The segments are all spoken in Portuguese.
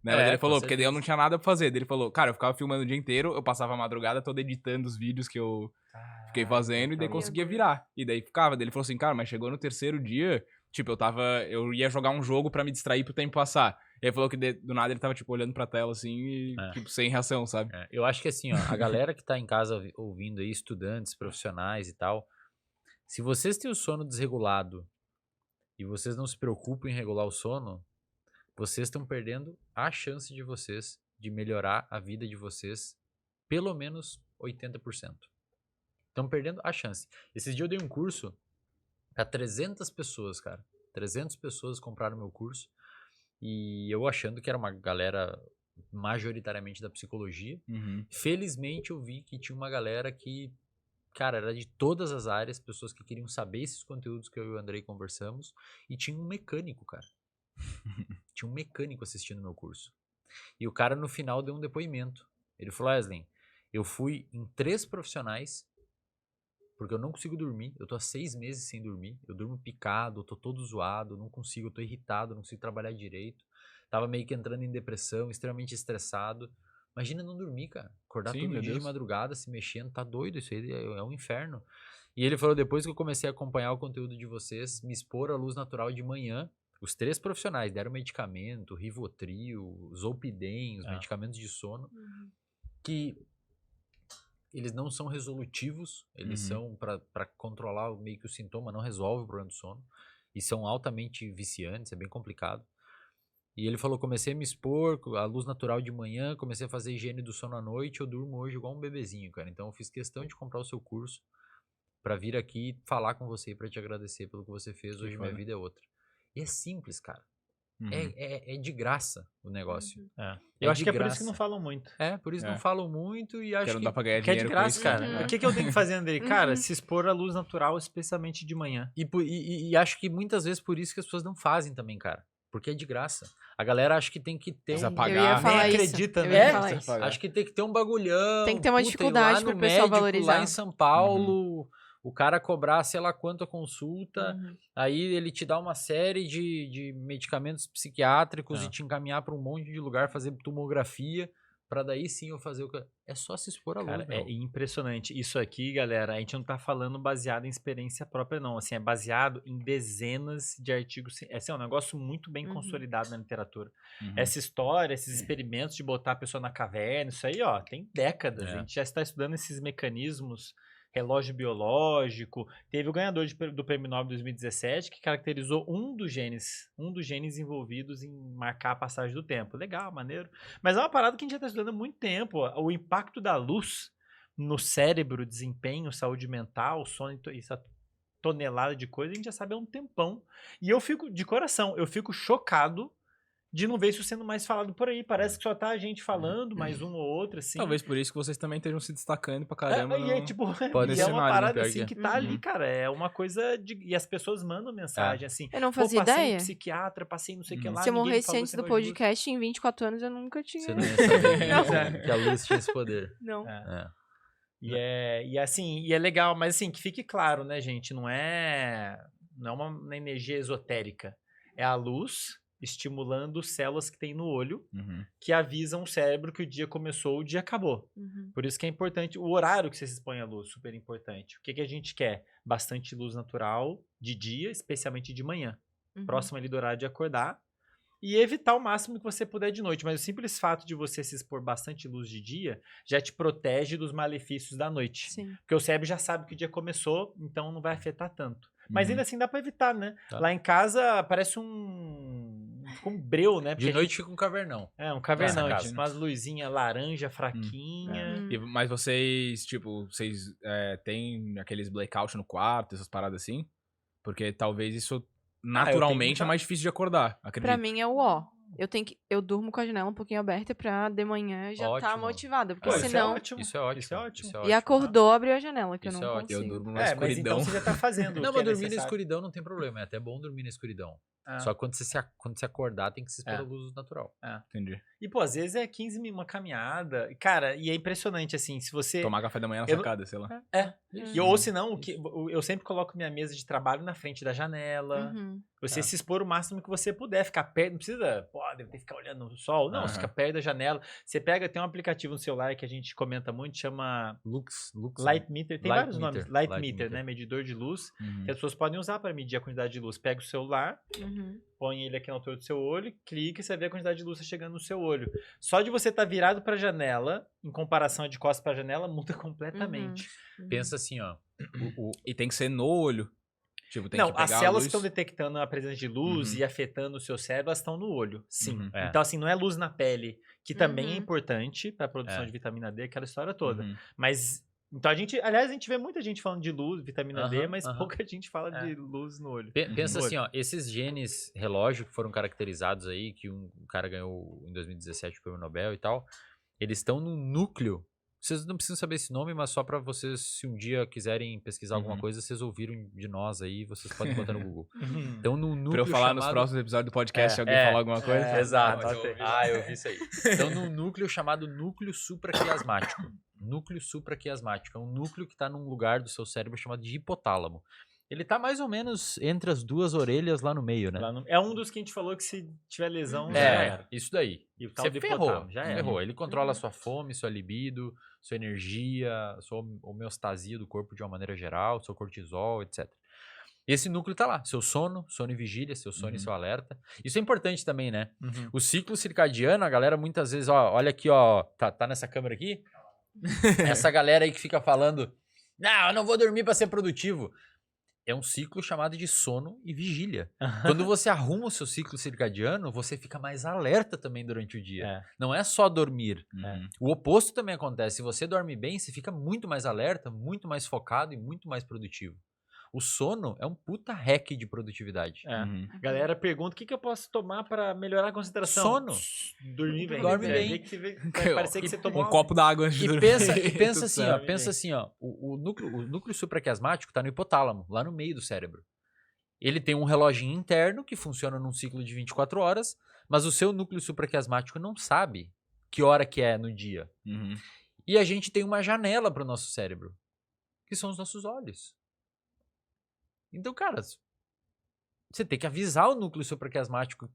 Né? Mas ele com falou, porque daí eu certeza. não tinha nada pra fazer. Daí ele falou, cara, eu ficava filmando o dia inteiro, eu passava a madrugada toda editando os vídeos que eu fiquei fazendo e daí Meu conseguia Deus. virar. E daí ficava. Daí ele falou assim, cara, mas chegou no terceiro dia, tipo, eu ia jogar um jogo pra me distrair pro tempo passar. E ele falou que do nada ele tava, tipo, olhando pra tela assim e, tipo, sem reação, sabe? Eu acho que assim, ó, a galera que tá em casa ouvindo aí, estudantes, profissionais e tal, se vocês têm o sono desregulado e vocês não se preocupam em regular o sono, vocês estão perdendo a chance de vocês de melhorar a vida de vocês pelo menos 80%. Estão perdendo a chance. Esses dias eu dei um curso pra 300 pessoas, cara. 300 pessoas compraram meu curso e eu achando que era uma galera majoritariamente da psicologia. Felizmente eu vi que tinha uma galera que, cara, era de todas as áreas, pessoas que queriam saber esses conteúdos que eu e o Andrei conversamos, e tinha um mecânico, cara. Tinha um mecânico assistindo meu curso. E o cara no final deu um depoimento. Ele falou, Wesley, eu fui em 3 profissionais, porque eu não consigo dormir, eu tô há 6 meses sem dormir, eu durmo picado, eu tô todo zoado, não consigo, eu tô irritado, não consigo trabalhar direito, tava meio que entrando em depressão, extremamente estressado. Imagina não dormir, cara, acordar Sim, todo meu dia de Deus. madrugada, se mexendo, tá doido, isso aí é um inferno. E ele falou, depois que eu comecei a acompanhar o conteúdo de vocês, me expor à luz natural de manhã, os 3 profissionais deram medicamento, Rivotril, Zolpidem, os medicamentos de sono, que eles não são resolutivos, eles são para controlar meio que o sintoma, não resolve o problema do sono, e são altamente viciantes, é bem complicado. E ele falou, comecei a me expor à luz natural de manhã, comecei a fazer higiene do sono à noite, eu durmo hoje igual um bebezinho, cara. Então eu fiz questão de comprar o seu curso pra vir aqui falar com você, pra te agradecer pelo que você fez, hoje minha vida é outra. E é simples, cara. É de graça o negócio. Eu acho que é por isso que não falam muito. Por isso não falam muito e acho Porque não que dá pra ganhar Que é de dinheiro com graça, isso, cara. né? O que eu tenho que fazer, Andrei? Cara, se expor à luz natural, especialmente de manhã. E acho que muitas vezes por isso que as pessoas não fazem também, cara. Porque é de graça. A galera acha que tem que ter Precisa um... pagar. Nem acredita, Eu né? ia falar isso. Acho que tem que ter um bagulhão. Tem que ter uma puta, ir dificuldade lá no pro pessoal médico, valorizar. lá em São Paulo, o cara cobrar sei lá quanto a consulta, aí ele te dá uma série de medicamentos psiquiátricos e te encaminhar pra um monte de lugar fazer tomografia, pra daí sim eu fazer o que... É só se expor à luz, Cara, meu. é impressionante. Isso aqui, galera, a gente não tá falando baseado em experiência própria, não. Assim, é baseado em dezenas de artigos. Esse é um negócio muito bem consolidado na literatura. Essa história, esses experimentos de botar a pessoa na caverna, isso aí, ó, tem décadas. A gente já está estudando esses mecanismos, relógio biológico. Teve o ganhador do Prêmio Nobel 2017 que caracterizou um dos genes envolvidos em marcar a passagem do tempo. Legal, maneiro. Mas é uma parada que a gente já está estudando há muito tempo. O impacto da luz no cérebro, desempenho, saúde mental, sono, essa tonelada de coisa, a gente já sabe há um tempão. E eu fico, de coração, eu fico chocado de não ver isso sendo mais falado por aí. Parece que só tá a gente falando, mais um ou outro, assim. Talvez por isso que vocês também estejam se destacando pra caramba. E é tipo, Pode e ser é uma cenário, né, parada pior assim que que tá ali, cara. É uma coisa de. E as pessoas mandam mensagem assim. Eu não Pô, fazia passei em ideia. psiquiatra, passei não sei o que lá. Se eu ninguém me morresse falou antes esse do negócio de luz. podcast, em 24 anos eu nunca tinha... Você não ia saber Não. que a luz tinha esse poder. Não. E assim, e é legal, mas assim, que fique claro, né, gente? Não é uma energia esotérica. É a luz estimulando células que tem no olho que avisam o cérebro que o dia começou, o dia acabou. Por isso que é importante o horário que você se expõe à luz, super importante. O que a gente quer? Bastante luz natural de dia, especialmente de manhã. Próximo ali do horário de acordar. E evitar o máximo que você puder de noite. Mas o simples fato de você se expor bastante luz de dia já te protege dos malefícios da noite. Sim. Porque o cérebro já sabe que o dia começou, então não vai afetar tanto. Mas ainda assim dá pra evitar, né? Tá. Lá em casa parece um breu, né? De noite fica um cavernão. É, um cavernão. Nessa A casa. gente umas luzinhas laranja, fraquinha. Mas vocês, tipo, têm aqueles blackout no quarto, essas paradas assim? Porque talvez isso naturalmente é mais difícil de acordar, acredito. Pra mim é o ó. Eu durmo com a janela um pouquinho aberta pra de manhã já tá Ótimo. motivada. Porque Pô, senão... Isso é ótimo. Isso é ótimo. Isso é E ótimo. acordou, abriu a janela, que Isso eu é não ótimo. Eu consigo. durmo na Mas escuridão. então você já tá fazendo. Não, o que mas é dormir na necessário. escuridão não tem problema. É até bom dormir na escuridão. Só que quando você acordar, tem que se expor à luz natural. Entendi. E, pô, às vezes é 15 minutos, uma caminhada. Cara, e é impressionante, assim, se você... Tomar café da manhã na sacada, sei lá. Ou senão, eu sempre coloco minha mesa de trabalho na frente da janela. Você se expor o máximo que você puder. Ficar perto, não precisa, deve ter que ficar olhando o sol. Não, fica perto da janela. Você tem um aplicativo no celular que a gente comenta muito, chama Lux Light Meter. Tem vários nomes. Light Light Meter, né? Medidor de luz. Que as pessoas podem usar para medir a quantidade de luz. Pega o celular, põe ele aqui na altura do seu olho, clica e você vê a quantidade de luz chegando no seu olho. Só de você estar virado para a janela, em comparação a de costas para a janela, muda completamente. Pensa assim, ó. E tem que ser no olho. Tipo, tem que pegar as células luz. que estão detectando a presença de luz e afetando o seu cérebro, elas estão no olho, sim. Então, assim, não é luz na pele, que também é importante para a produção de vitamina D, aquela história toda. Mas, então a gente vê muita gente falando de luz, vitamina D, mas pouca gente fala de luz no olho. Pensa assim, ó, esses genes relógio que foram caracterizados aí, que um cara ganhou em 2017 o Prêmio Nobel e tal, eles estão no núcleo. Vocês não precisam saber esse nome, mas só para vocês, se um dia quiserem pesquisar alguma coisa, vocês ouviram de nós aí, vocês podem botar no Google. Então, no núcleo pra eu falar nos próximos episódios do podcast, se alguém falar alguma coisa. Exato. Eu vi isso aí. Então, no núcleo chamado núcleo supraquiasmático. Núcleo supraquiasmático. É um núcleo que está num lugar do seu cérebro chamado de hipotálamo. Ele tá mais ou menos entre as duas orelhas lá no meio, né? É um dos que a gente falou que se tiver lesão, já era. Isso daí. E o tal Você de ferrou. já era. Ferrou. Ele controla a sua fome, sua libido, sua energia, sua homeostasia do corpo de uma maneira geral, seu cortisol, etc. Esse núcleo tá lá. Seu sono e vigília, seu sono e seu alerta. Isso é importante também, né? O ciclo circadiano, a galera muitas vezes, ó, olha aqui, ó, tá nessa câmera aqui? Essa galera aí que fica falando, não, eu não vou dormir para ser produtivo. É um ciclo chamado de sono e vigília. Quando você arruma o seu ciclo circadiano, você fica mais alerta também durante o dia. Não é só dormir. O oposto também acontece. Se você dorme bem, você fica muito mais alerta, muito mais focado e muito mais produtivo. O sono é um puta hack de produtividade. Galera pergunta, o que eu posso tomar para melhorar a concentração? Sono. Dormir bem. Dorme bem. Vai parecer que você tomou um copo d'água antes de dormir. Pensa assim, ó. O núcleo supraquiasmático está no hipotálamo, lá no meio do cérebro. Ele tem um reloginho interno que funciona num ciclo de 24 horas, mas o seu núcleo supraquiasmático não sabe que hora que é no dia. E a gente tem uma janela para o nosso cérebro, que são os nossos olhos. Então, cara, você tem que avisar o núcleo supraquiasmático,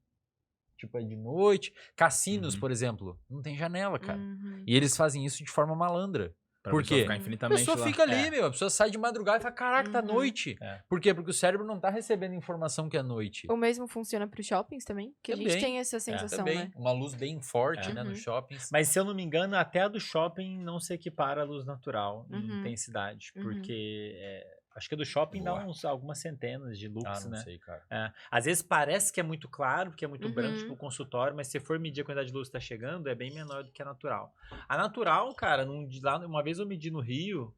tipo, é de noite. Cassinos, por exemplo, não tem janela, cara. E eles fazem isso de forma malandra. Por quê? A pessoa fica ali, a pessoa sai de madrugada e fala, caraca, tá noite. Por quê? Porque o cérebro não tá recebendo informação que é noite. O mesmo funciona para os shoppings também? Que a gente tem essa sensação, né? Uma luz bem forte, né, nos shoppings. Mas se eu não me engano, até a do shopping não se equipara à luz natural em intensidade. Porque... acho que a do shopping dá algumas centenas de lux, não né? sei, cara. Às vezes parece que é muito claro, porque é muito branco, tipo o consultório, mas se você for medir a quantidade de luz que tá chegando, é bem menor do que a natural. A natural, cara, uma vez eu medi no Rio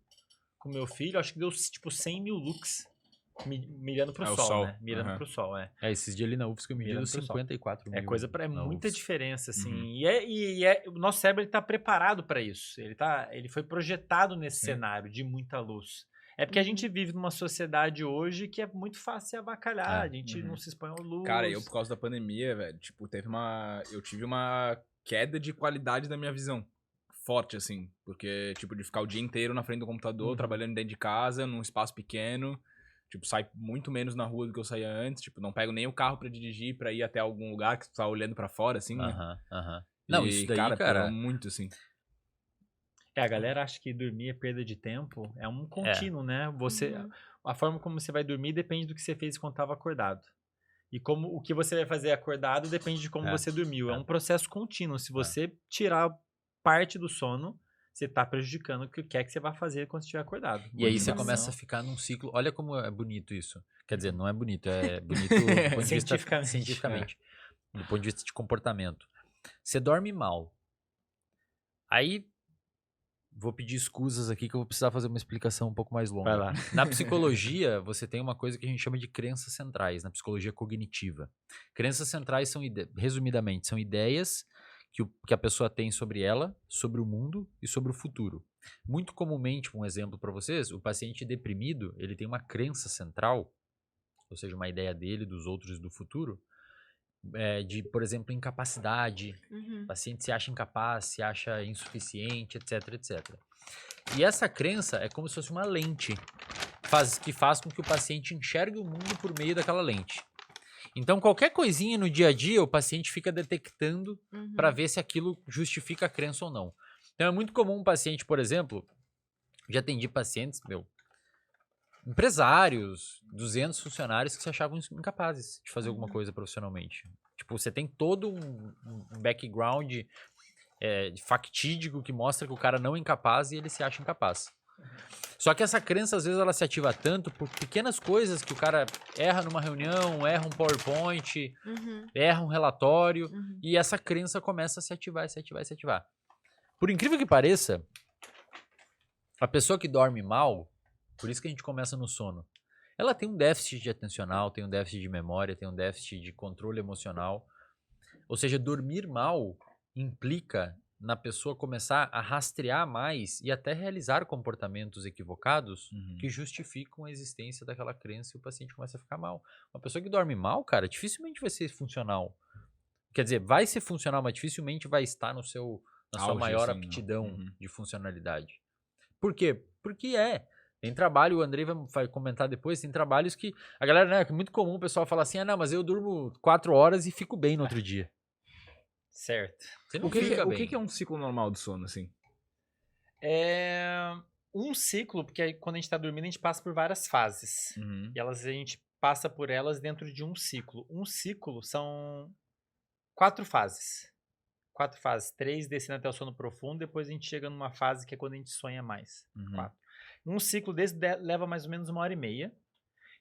com meu filho, acho que deu tipo 100 mil lux. Mirando pro sol, né? Mirando pro sol, esses dias ali na UFSC eu medi deu 54 mil. É muita diferença, assim. E o nosso cérebro ele tá preparado para isso. Ele foi projetado nesse cenário de muita luz. É porque a gente vive numa sociedade hoje que é muito fácil se avacalhar, a gente não se expõe à luz. Cara, eu por causa da pandemia, velho, tipo, eu tive uma queda de qualidade da minha visão. Forte, assim, porque, tipo, de ficar o dia inteiro na frente do computador, trabalhando dentro de casa, num espaço pequeno, tipo, saio muito menos na rua do que eu saía antes, tipo, não pego nem o carro pra dirigir, pra ir até algum lugar que tu tá olhando pra fora, assim, né? Não, isso daí, cara, muito, assim. A galera acha que dormir é perda de tempo. É um contínuo, né? A forma como você vai dormir depende do que você fez quando estava acordado. E o que você vai fazer acordado depende de como você dormiu. É um processo contínuo. Se você tirar parte do sono, você está prejudicando o que quer que você vai fazer quando você estiver acordado. E aí você começa a ficar num ciclo. Olha como é bonito isso. Quer dizer, não é bonito, é bonito do ponto de vista cientificamente. Do ponto de vista de comportamento. Você dorme mal. Aí vou pedir escusas aqui que eu vou precisar fazer uma explicação um pouco mais longa. Vai lá. Na psicologia, você tem uma coisa que a gente chama de crenças centrais, na psicologia cognitiva. Crenças centrais são, resumidamente, são ideias que a pessoa tem sobre ela, sobre o mundo e sobre o futuro. Muito comumente, um exemplo para vocês, o paciente deprimido, ele tem uma crença central ou seja, uma ideia dele, dos outros do futuro, de, por exemplo, incapacidade. Uhum. O paciente se acha incapaz, se acha insuficiente, etc, etc. E essa crença é como se fosse uma lente que faz com que o paciente enxergue o mundo por meio daquela lente. Então, qualquer coisinha no dia a dia, o paciente fica detectando para ver se aquilo justifica a crença ou não. Então, é muito comum um paciente, por exemplo, já atendi pacientes, empresários, 200 funcionários que se achavam incapazes de fazer alguma coisa profissionalmente. Tipo, você tem todo um background factídico que mostra que o cara não é incapaz e ele se acha incapaz. Só que essa crença, às vezes, ela se ativa tanto por pequenas coisas que o cara erra numa reunião, erra um PowerPoint, erra um relatório, e essa crença começa a se ativar, se ativar, se ativar. Por incrível que pareça, a pessoa que dorme mal, por isso que a gente começa no sono, ela tem um déficit de atencional, tem um déficit de memória, tem um déficit de controle emocional. Ou seja, dormir mal implica na pessoa começar a rastrear mais e até realizar comportamentos equivocados que justificam a existência daquela crença e o paciente começa a ficar mal. Uma pessoa que dorme mal, cara, dificilmente vai ser funcional. Quer dizer, vai ser funcional, mas dificilmente vai estar na sua maior aptidão de funcionalidade. Por quê? Porque tem trabalho, o Andrei vai comentar depois, tem trabalhos que a galera, né, é muito comum o pessoal falar assim, não, mas eu durmo 4 horas e fico bem no outro dia. Certo. Você não O fica bem. que é um ciclo normal do sono, assim? É um ciclo, porque aí, quando a gente tá dormindo, a gente passa por várias fases. E a gente passa por elas dentro de um ciclo. Um ciclo são 4 fases. 4 fases. 3 descendo até o sono profundo, depois a gente chega numa fase que é quando a gente sonha mais. 4. Um ciclo desse leva mais ou menos 1h30.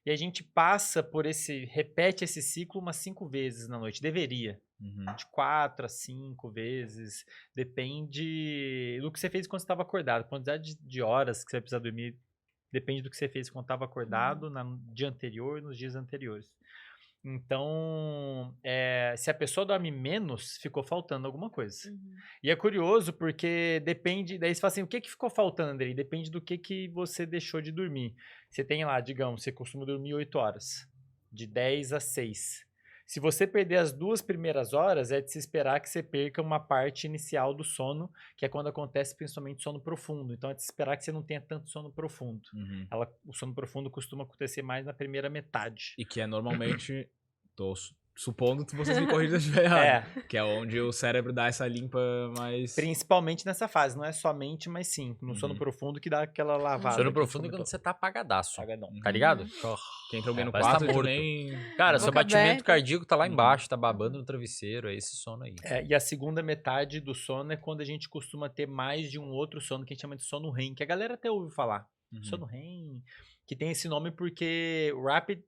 E a gente passa por repete esse ciclo umas 5 vezes na noite. Deveria. De 4 a 5 vezes. Depende do que você fez quando você estava acordado. A quantidade de horas que você vai precisar dormir depende do que você fez quando estava acordado no dia anterior e nos dias anteriores. Então, se a pessoa dorme menos, ficou faltando alguma coisa. E é curioso porque depende... Daí você fala assim, o que ficou faltando, Andrei? Depende do que você deixou de dormir. Você tem lá, digamos, você costuma dormir 8 horas. De 10 a 6. Se você perder as 2 primeiras horas, é de se esperar que você perca uma parte inicial do sono, que é quando acontece principalmente sono profundo. Então, é de se esperar que você não tenha tanto sono profundo. O sono profundo costuma acontecer mais na primeira metade. E que é normalmente, tô supondo que vocês me corrijam se estiver errado, que é onde o cérebro dá essa limpa mais... Principalmente nessa fase, não é somente, mas sim, no sono profundo que dá aquela lavada. Sono profundo é quando você tá apagadaço, Apagadão. tá ligado? Que entra alguém no parece quarto tá e morto. nem... Cara, seu Boca batimento aberta. cardíaco tá lá embaixo, tá babando no travesseiro, é esse sono aí. E a segunda metade do sono é quando a gente costuma ter mais de um outro sono que a gente chama de sono REM, que a galera até ouve falar. Sono REM, que tem esse nome porque Rapid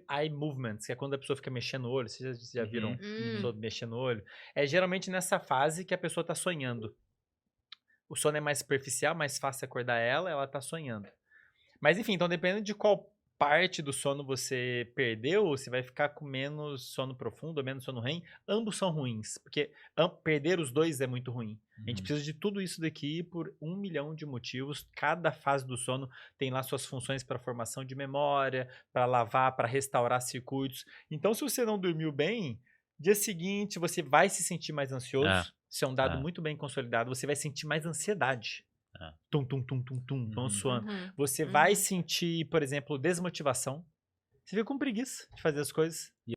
Eye Movements, que é quando a pessoa fica mexendo o olho. Vocês já viram pessoa mexendo o olho? É geralmente nessa fase que a pessoa tá sonhando. O sono é mais superficial, mais fácil acordar ela tá sonhando. Mas enfim, então dependendo de qual parte do sono você perdeu, você vai ficar com menos sono profundo ou menos sono REM. Ambos são ruins, porque perder os dois é muito ruim. A gente precisa de tudo isso daqui por 1 milhão de motivos. Cada fase do sono tem lá suas funções para formação de memória, para lavar, para restaurar circuitos. Então, se você não dormiu bem, dia seguinte você vai se sentir mais ansioso. Isso é um dado muito bem consolidado. Você vai sentir mais ansiedade. Tum, tum, tum, tum, tum, vão suando. Você vai sentir, por exemplo, desmotivação. Você fica com preguiça de fazer as coisas.